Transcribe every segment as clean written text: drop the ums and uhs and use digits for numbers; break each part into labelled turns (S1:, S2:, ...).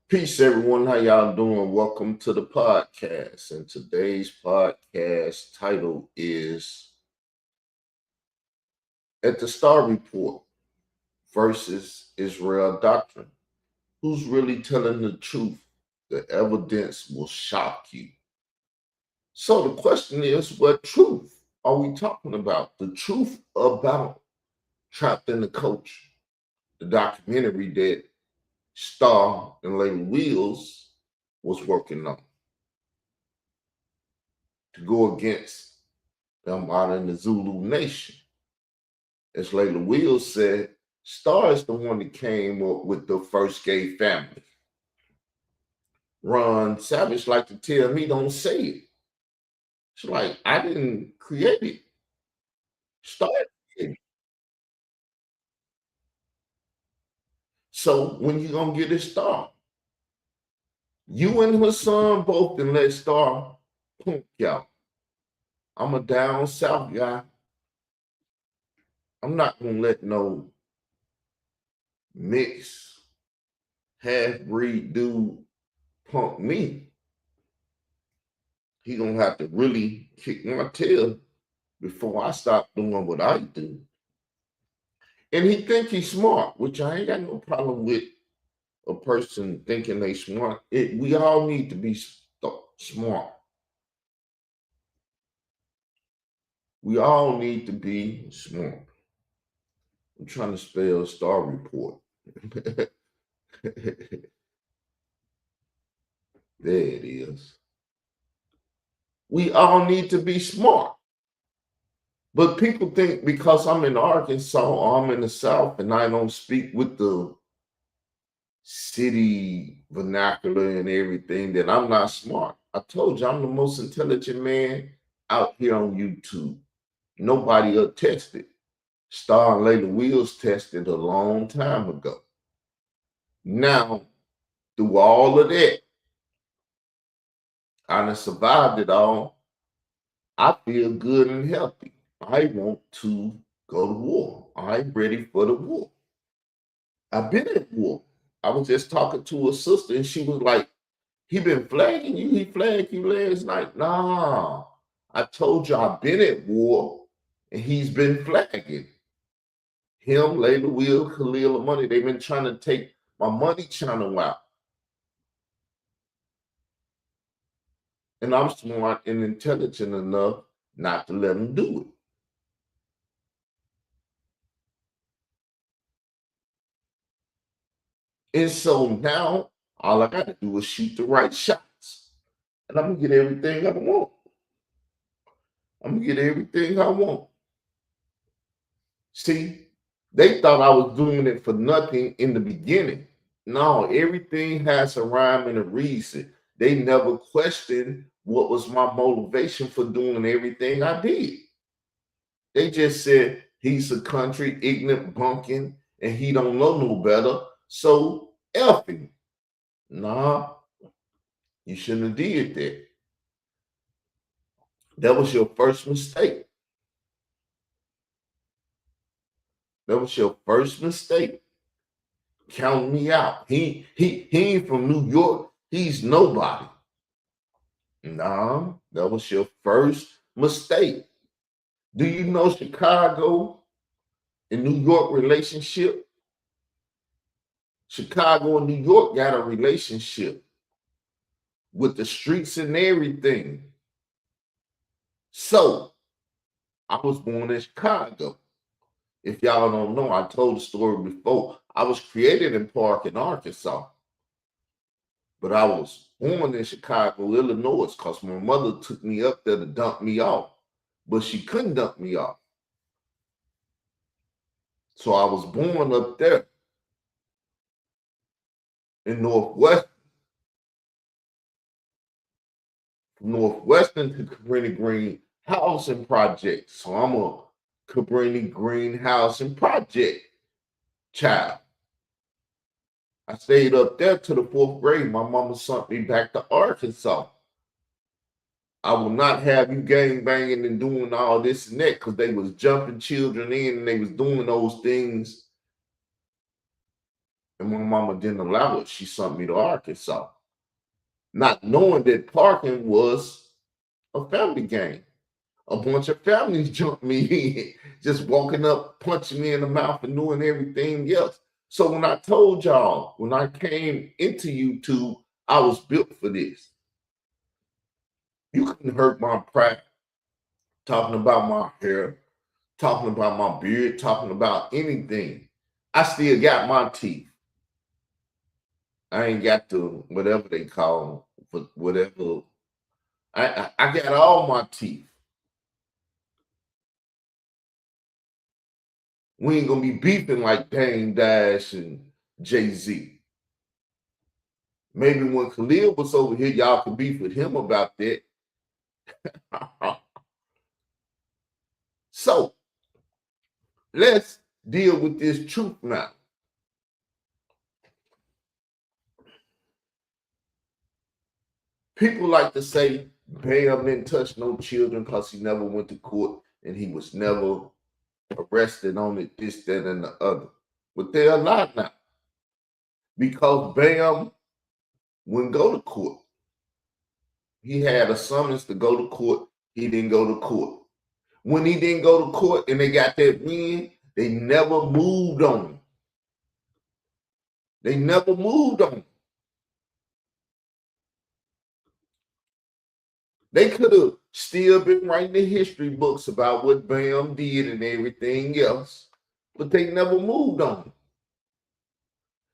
S1: Peace, everyone. How y'all doing? Welcome to the podcast. And today's podcast title is At the Star Report versus Israel Doctrine. Who's really telling the truth? The evidence will shock you. So the question is, what truth are we talking about? The truth about Trapped in the Coach, the documentary that Star and Layla Wheels was working on to go against them out in the Zulu Nation. As Layla Wheels said, Star is the one that came up with the first gay family. Ron Savage like to tell me, don't say it. It's like, I didn't create it. Star did it. So when you gonna get it, Star? You and her son both can let Star punk y'all. I'm a down south guy. I'm not gonna let no mix half-breed dude punk me. He gonna have to really kick my tail before I stop doing what I do. And he think he's smart, which I ain't got no problem with a person thinking they smart. We all need to be smart. We all need to be smart. I'm trying to spell Star Report. There it is. We all need to be smart. But people think because I'm in Arkansas or I'm in the South and I don't speak with the city vernacular and everything that I'm not smart. I told you I'm the most intelligent man out here on YouTube. Nobody will test it. Star and Layla Wheels tested a long time ago. Now, through all of that, I done survived it all. I feel good and healthy. I want to go to war. I'm ready for the war. I've been at war. I was just talking to a sister and she was like, he been flagging you. He flagged you last night. Nah, I told you I've been at war and he's been flagging. Him, Layla Will, Khalil Money, they've been trying to take my money channel out. And I'm smart and intelligent enough not to let them do it. And so now all I got to do is shoot the right shots. And I'm going to get everything I want. I'm going to get everything I want. See, they thought I was doing it for nothing in the beginning. No, everything has a rhyme and a reason. They never questioned what was my motivation for doing everything I did. They just said he's a country ignorant bunkin and he don't know no better. So F him. Nah, you shouldn't have did that. That was your first mistake. That was your first mistake. Count me out. He ain't from New York. He's nobody. Nah, that was your first mistake. Do you know Chicago and New York relationship? Chicago and New York got a relationship with the streets and everything. So I was born in Chicago. If y'all don't know, I told the story before. I was created in Park in Arkansas. But I was born in Chicago, Illinois, because my mother took me up there to dump me off. But she couldn't dump me off. So I was born up there in Northwest, from Northwestern to Cabrini Green Housing Project. So I'm a Cabrini Green Housing Project child. I stayed up there to the 4th grade. My mama sent me back to Arkansas. I will not have you gang banging and doing all this and that because they was jumping children in and they was doing those things And my mama didn't allow it. She sent me to Arkansas, not knowing that parking was a family game. A bunch of families jumped me in, just walking up, punching me in the mouth and doing everything else. So when I told y'all, when I came into YouTube, I was built for this. You couldn't hurt my pride talking about my hair, talking about my beard, talking about anything. I still got my teeth. I ain't got the whatever they call them, but whatever. I got all my teeth. We ain't gonna be beefing like Dame Dash and Jay-Z. Maybe when Khalil was over here, y'all could beef with him about that. So let's deal with this truth now. People like to say Bam didn't touch no children because he never went to court and he was never arrested on it, this, that, and the other. But they're a lie now. Because Bam wouldn't go to court. He had a summons to go to court. He didn't go to court. When he didn't go to court and they got that win, they never moved on him. They never moved on him. They could have still been writing the history books about what Bam did and everything else, but they never moved on him.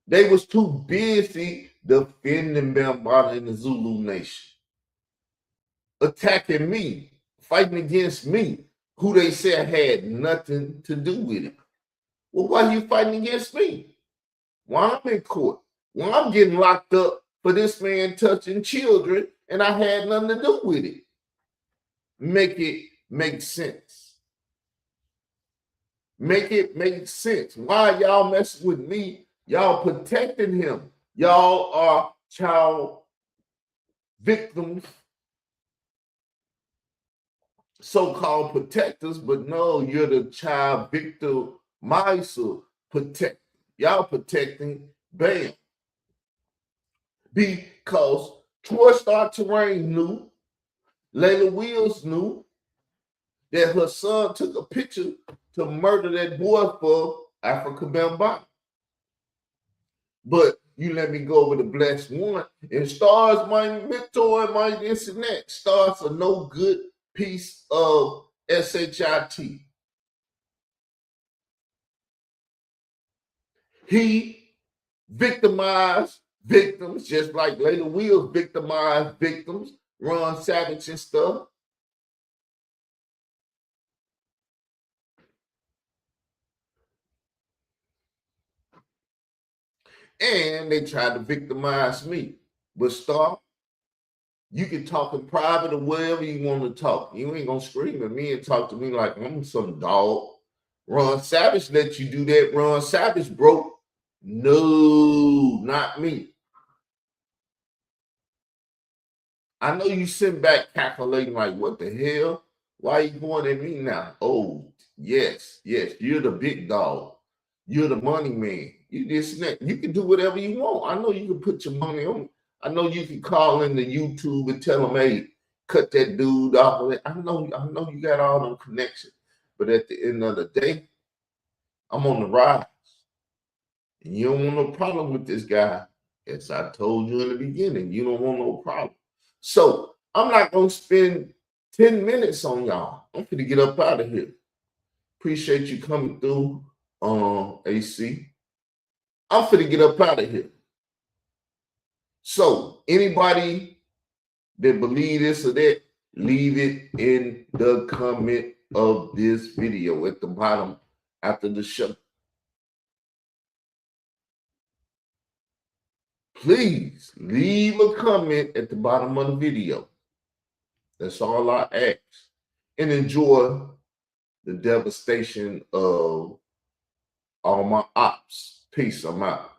S1: They was too busy defending Bambaataa in the Zulu Nation, attacking me, fighting against me, who they said had nothing to do with it. Well, why are you fighting against me? Why I'm in court? Why I'm getting locked up for this man touching children and I had nothing to do with it? Make it make sense. Make it make sense. Why y'all messing with me? Y'all protecting him. Y'all are child victims, so-called protectors, but no, you're the child victimizer protector. Y'all protecting Bam. Because Troy Star Terrain knew, Layla Wills knew that her son took a picture to murder that boy for Africa Bambaataa. But you let me go over the blessed one, and Stars my mentor and my this and that. Stars a no good piece of SHIT. He victimized victims, just like Layla Wills victimized victims, Ron Savage and stuff. And they tried to victimize me. But Star, you can talk in private or wherever you want to talk. You ain't gonna scream at me and talk to me like I'm some dog. Ron Savage let you do that. Ron Savage broke. No, not me. I know you sit back calculating like, what the hell? Why are you going at me now? Oh, yes, you're the big dog. You're the money man. You this and that. You can do whatever you want. I know you can put your money on. I know you can call into YouTube and tell them, hey, cut that dude off of it. I know you got all them connections. But at the end of the day, I'm on the rise. And you don't want no problem with this guy. As I told you in the beginning, you don't want no problem. So I'm not going to spend 10 minutes on y'all. I'm going to get up out of here. Appreciate you coming through, AC. I'm finna get up out of here. So anybody that believe this or that, leave it in the comment of this video at the bottom after the show. Please leave a comment at the bottom of the video. That's all I ask. And enjoy the devastation of all my ops. Peace. I'm out.